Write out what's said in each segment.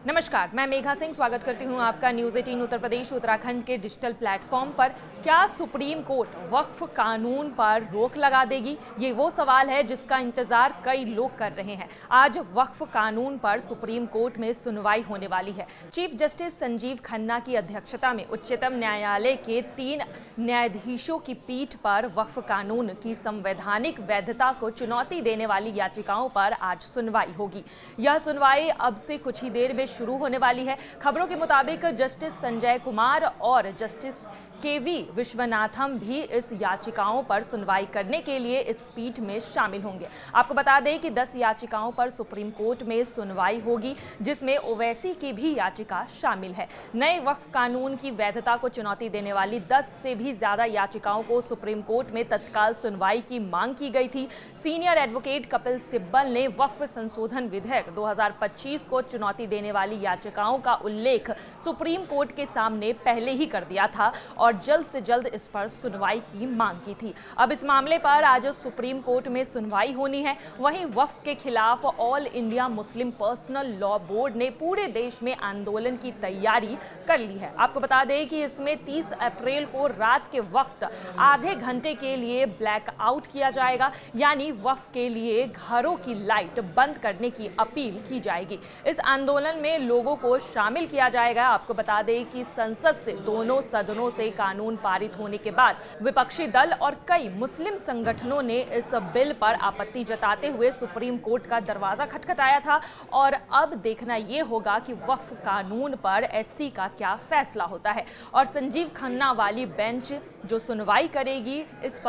नमस्कार, मैं मेघा सिंह स्वागत करती हूं आपका न्यूज़ 18 उत्तर प्रदेश उत्तराखंड के डिजिटल प्लेटफॉर्म पर। क्या सुप्रीम कोर्ट वक्फ कानून पर रोक लगा देगी? ये वो सवाल है जिसका इंतजार कई लोग कर रहे हैं। आज वक्फ कानून पर सुप्रीम कोर्ट में सुनवाई होने वाली है। चीफ जस्टिस संजीव खन्ना की अध्यक्षता में उच्चतम न्यायालय के 3 न्यायाधीशों की पीठ पर वक्फ कानून की संवैधानिक वैधता को चुनौती देने वाली याचिकाओं पर आज सुनवाई होगी। यह सुनवाई अब से कुछ ही देर में शुरू होने वाली है। खबरों के मुताबिक जस्टिस संजय कुमार और जस्टिस केवी विश्वनाथम भी इस याचिकाओं पर सुनवाई करने के लिए इस पीठ में शामिल होंगे। आपको बता दें कि 10 याचिकाओं पर सुप्रीम कोर्ट में सुनवाई होगी, जिसमें ओवैसी की भी याचिका शामिल है। नए वक्फ कानून की वैधता को चुनौती देने वाली 10 से भी ज्यादा याचिकाओं को सुप्रीम कोर्ट में तत्काल सुनवाई की मांग की गई थी। सीनियर एडवोकेट कपिल सिब्बल ने वक्फ संशोधन विधेयक 2025 को चुनौती देने वाली याचिकाओं का उल्लेख सुप्रीम कोर्ट के सामने पहले ही कर दिया था और जल्द से जल्द इस पर सुनवाई की मांग की थी। अब इस मामले पर आज सुप्रीम कोर्ट में सुनवाई होनी है। वहीं वक्फ के खिलाफ all India Muslim personal law board ने पूरे देश में आंदोलन की तैयारी कर ली है। आपको बता दें कि इसमें 30 अप्रैल को रात के वक्त आधे घंटे के लिए ब्लैक आउट किया जाएगा, यानी वक्फ के लिए घरों की लाइट बंद करने की अपील की जाएगी। इस आंदोलन में लोगों को शामिल किया जाएगा। आपको बता दें कि संसद से दोनों सदनों से कानून पारित होने के बाद विपक्षी दल और कई मुस्लिम संगठनों ने इस बिल पर आपत्ति जताते हुए सुप्रीम कोर्ट का दरवाजा खटखटाया था और अब देखना यह होगा कि वक्फ कानून पर एससी का क्या फैसला होता है और संजीव खन्ना वाली बेंच जो सुनवाई करेगी इस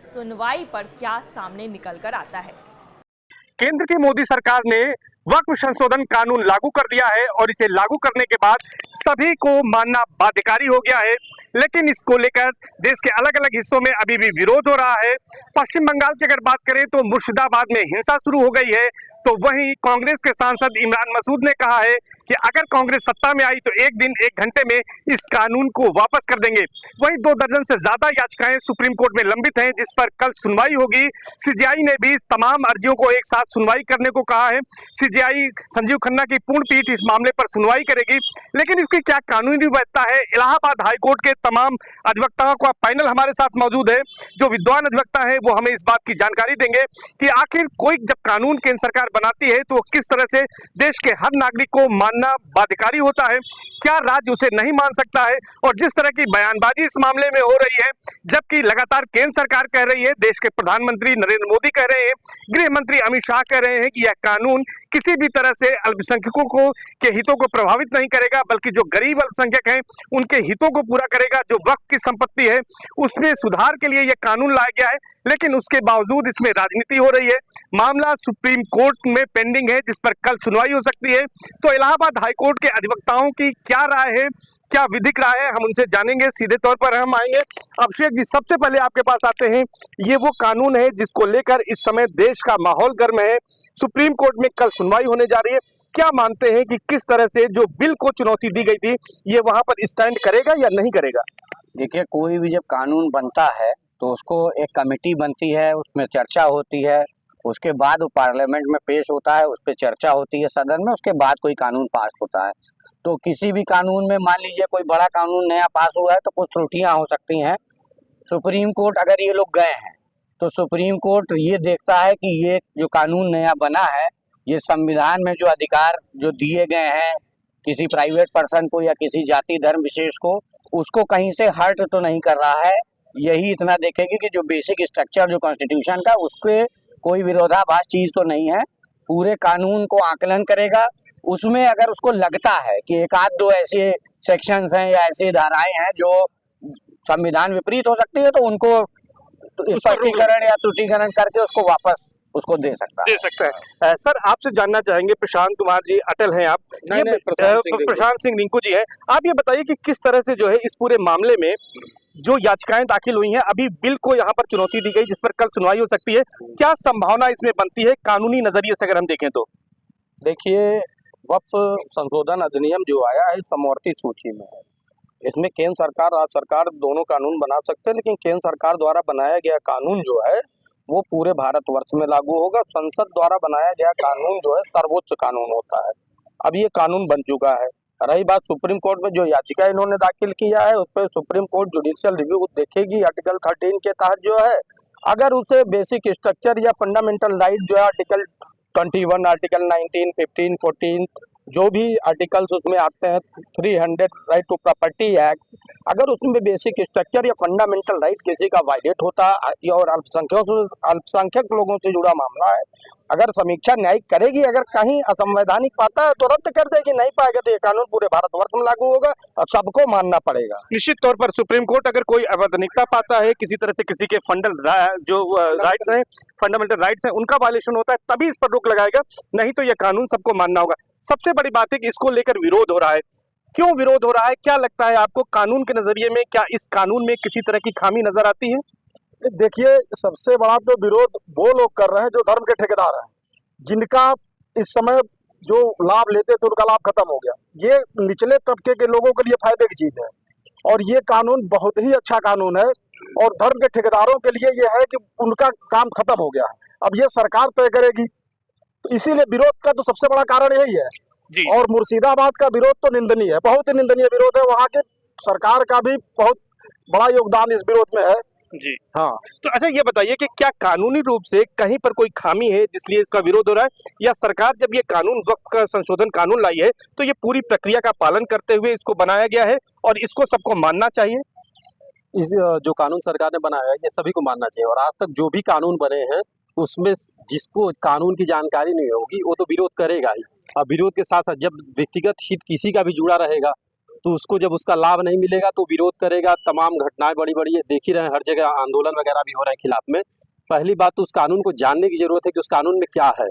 सुनवाई पर क्या सामने निकल कर आता है। केंद्र की मोदी सरकार ने वक्फ संशोधन कानून लागू कर दिया है और इसे लागू करने के बाद सभी को मानना बाध्यकारी हो गया है, लेकिन इसको लेकर देश के अलग अलग हिस्सों में अभी भी विरोध हो रहा है। पश्चिम बंगाल की अगर बात करें तो मुर्शिदाबाद में हिंसा शुरू हो गई है, तो वहीं कांग्रेस के सांसद इमरान मसूद ने कहा है कि अगर कांग्रेस सत्ता में आई तो एक दिन 1 घंटे में इस कानून को वापस कर देंगे। वहीं 2 दर्जन से ज्यादा याचिकाएं सुप्रीम कोर्ट में लंबित हैं, जिस पर कल सुनवाई होगी। सीजेआई ने भी तमाम अर्जियों को एक साथ सुनवाई करने को कहा है। सीजेआई संजीव खन्ना की पूर्ण पीठ इस मामले पर सुनवाई करेगी, लेकिन इसकी क्या कानूनी वैधता है? इलाहाबाद हाईकोर्ट के तमाम अधिवक्ताओं का पैनल हमारे साथ मौजूद है। जो विद्वान अधिवक्ता है वो हमें इस बात की जानकारी देंगे कि आखिर कोई जब कानून केंद्र सरकार बनाती है तो किस तरह से देश के हर नागरिक को मानना बाध्यकारी होता है, क्या राज्य उसे नहीं मान सकता है। और जिस तरह की बयानबाजी इस मामले में हो रही है, जबकि लगातार केंद्र सरकार कह रही है, देश के प्रधानमंत्री नरेंद्र मोदी कह रहे हैं, गृह मंत्री अमित शाह कह रहे हैं कि यह कानून किसी भी तरह से अल्पसंख्यकों को के हितों को प्रभावित नहीं करेगा, बल्कि जो गरीब अल्पसंख्यक हैं उनके हितों को पूरा करेगा। जो वक्फ की संपत्ति है उसमें सुधार के लिए यह कानून लाया गया है, लेकिन उसके बावजूद इसमें राजनीति हो रही है। मामला सुप्रीम कोर्ट में पेंडिंग है, जिस पर कल सुनवाई हो सकती है। तो इलाहाबाद हाईकोर्ट के अधिवक्ताओं की क्या राय है, क्या विधिक राय है, हम उनसे जानेंगे। सीधे तौर पर हम आएंगे। अभिषेक जी, सबसे पहले आपके पास आते हैं। ये वो कानून है जिसको लेकर इस समय देश का माहौल गर्म है। सुप्रीम कोर्ट में कल सुनवाई होने जा रही है। क्या मानते हैं कि किस तरह से जो बिल को चुनौती दी गई थी ये वहां पर स्टैंड करेगा या नहीं करेगा? देखिए, कोई भी जब कानून बनता है तो उसको एक कमेटी बनती है, उसमें चर्चा होती है, उसके बाद वो पार्लियामेंट में पेश होता है, उस पर चर्चा होती है सदन में, उसके बाद कोई कानून पास होता है। तो किसी भी कानून में मान लीजिए कोई बड़ा कानून नया पास हुआ है तो कुछ त्रुटियां हो सकती हैं। सुप्रीम कोर्ट अगर ये लोग गए हैं तो सुप्रीम कोर्ट ये देखता है कि ये जो कानून नया बना है ये संविधान में जो अधिकार जो दिए गए हैं किसी प्राइवेट पर्सन को या किसी जाति धर्म विशेष को, उसको कहीं से हर्ट तो नहीं कर रहा है। यही इतना देखेगी कि जो बेसिक स्ट्रक्चर जो कॉन्स्टिट्यूशन का उसके कोई विरोधाभास चीज तो नहीं है। पूरे कानून को आकलन करेगा। उसमें अगर उसको लगता है कि एक आध दो ऐसे सेक्शंस हैं या ऐसी धाराएं हैं जो संविधान विपरीत हो सकती है तो उनको स्पष्टीकरण या त्रुटिकरण करके उसको वापस उसको दे सकता है। सर, आपसे जानना चाहेंगे, प्रशांत कुमार जी अटल हैं आप, प्रशांत सिंह रिंकू जी हैं, आप ये बताइए कि किस तरह से जो है इस पूरे मामले में जो याचिकाएं दाखिल हुई हैं, अभी बिल को यहाँ पर चुनौती दी गई जिस पर कल सुनवाई हो सकती है, क्या संभावना इसमें बनती है कानूनी नजरिए से अगर हम देखें तो? देखिए, वक्फ संशोधन अधिनियम जो आया है समवर्ती सूची में है। इसमें केंद्र सरकार राज्य सरकार दोनों कानून बना सकते हैं, लेकिन केंद्र सरकार द्वारा बनाया गया कानून जो है वो पूरे भारतवर्ष में लागू होगा। संसद द्वारा बनाया गया कानून जो है सर्वोच्च कानून होता है। अब ये कानून बन चुका है। रही बात सुप्रीम कोर्ट में जो याचिका इन्होंने दाखिल किया है, उस पर सुप्रीम कोर्ट जुडिशियल रिव्यू देखेगी आर्टिकल 13 के तहत जो है। अगर उसे बेसिक स्ट्रक्चर या फंडामेंटल राइट जो है आर्टिकल 21, आर्टिकल 19, 15, 14 जो भी आर्टिकल्स उसमें आते हैं, 300 राइट टू प्रॉपर्टी एक्ट, अगर उसमें बेसिक स्ट्रक्चर या फंडामेंटल राइट किसी का वायलेट होता है और अल्पसंख्यक लोगों से जुड़ा मामला है, अगर समीक्षा न्यायिक करेगी, अगर कहीं असंवैधानिक पाता है तो रद्द कर देगी, नहीं पाएगा तो ये कानून पूरे भारतवर्ष में लागू होगा और सबको मानना पड़ेगा। निश्चित तौर पर सुप्रीम कोर्ट अगर कोई अवैधानिकता पाता है, किसी तरह से किसी के राइट्स हैं, फंडामेंटल राइट्स हैं, उनका वायलेशन होता है, तभी इस पर रोक लगाएगा, नहीं तो ये कानून सबको मानना होगा। सबसे बड़ी बात है कि इसको लेकर विरोध हो रहा है। क्यों विरोध हो रहा है? क्या लगता है आपको कानून के नजरिए में, क्या इस कानून में किसी तरह की खामी नजर आती है? देखिए, सबसे बड़ा तो विरोध वो लोग कर रहे हैं जो धर्म के ठेकेदार हैं, जिनका इस समय जो लाभ लेते थे उनका लाभ खत्म हो गया। ये निचले तबके के लोगों के लिए फायदे की चीज है और ये कानून बहुत ही अच्छा कानून है। और धर्म के ठेकेदारों के लिए ये है कि उनका काम खत्म हो गया है, अब ये सरकार तय करेगी। तो इसीलिए विरोध का तो सबसे बड़ा कारण यही है जी। और मुर्शिदाबाद का विरोध तो निंदनीय है, बहुत ही निंदनीय विरोध है। वहाँ के सरकार का भी बहुत बड़ा योगदान इस विरोध में है जी। हाँ। तो अच्छा ये बताइए कि क्या कानूनी रूप से कहीं पर कोई खामी है जिसलिए इसका विरोध हो रहा है, या सरकार जब ये कानून वक्फ का संशोधन कानून लाई है तो ये पूरी प्रक्रिया का पालन करते हुए इसको बनाया गया है और इसको सबको मानना चाहिए? इस जो कानून सरकार ने बनाया है ये सभी को मानना चाहिए और आज तक जो भी कानून बने हैं उसमें जिसको कानून की जानकारी नहीं होगी वो तो विरोध करेगा ही। अब विरोध के साथ साथ जब व्यक्तिगत हित किसी का भी जुड़ा रहेगा तो उसको जब उसका लाभ नहीं मिलेगा तो विरोध करेगा। तमाम घटनाएं बड़ी बड़ी देख ही रहे हैं, हर जगह आंदोलन वगैरह भी हो रहे हैं खिलाफ में। पहली बात तो उस कानून को जानने की जरूरत है कि उस कानून में क्या है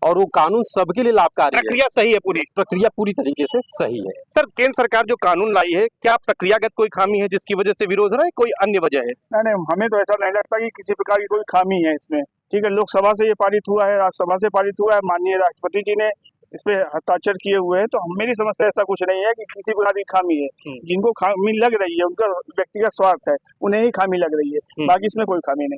और वो कानून सबके लिए लाभकारी है। प्रक्रिया सही है? पूरी प्रक्रिया पूरी तरीके से सही है। सर, केंद्र सरकार जो कानून लाई है, क्या प्रक्रियागत कोई खामी है जिसकी वजह से विरोध हो रहा है, कोई अन्य वजह है? नहीं, हमें तो ऐसा नहीं लगता कि किसी प्रकार की कोई खामी है इसमें। ठीक है, लोकसभा से ये पारित हुआ है, राज्यसभा से पारित हुआ है, माननीय राष्ट्रपति जी ने इस पे हस्ताक्षर किए हुए हैं, तो मेरी समझ से ऐसा कुछ नहीं है कि किसी प्रकार की खामी है। जिनको खामी लग रही है उनका व्यक्तिगत स्वार्थ है, उन्हें ही खामी लग रही है, बाकी इसमें कोई खामी नहीं।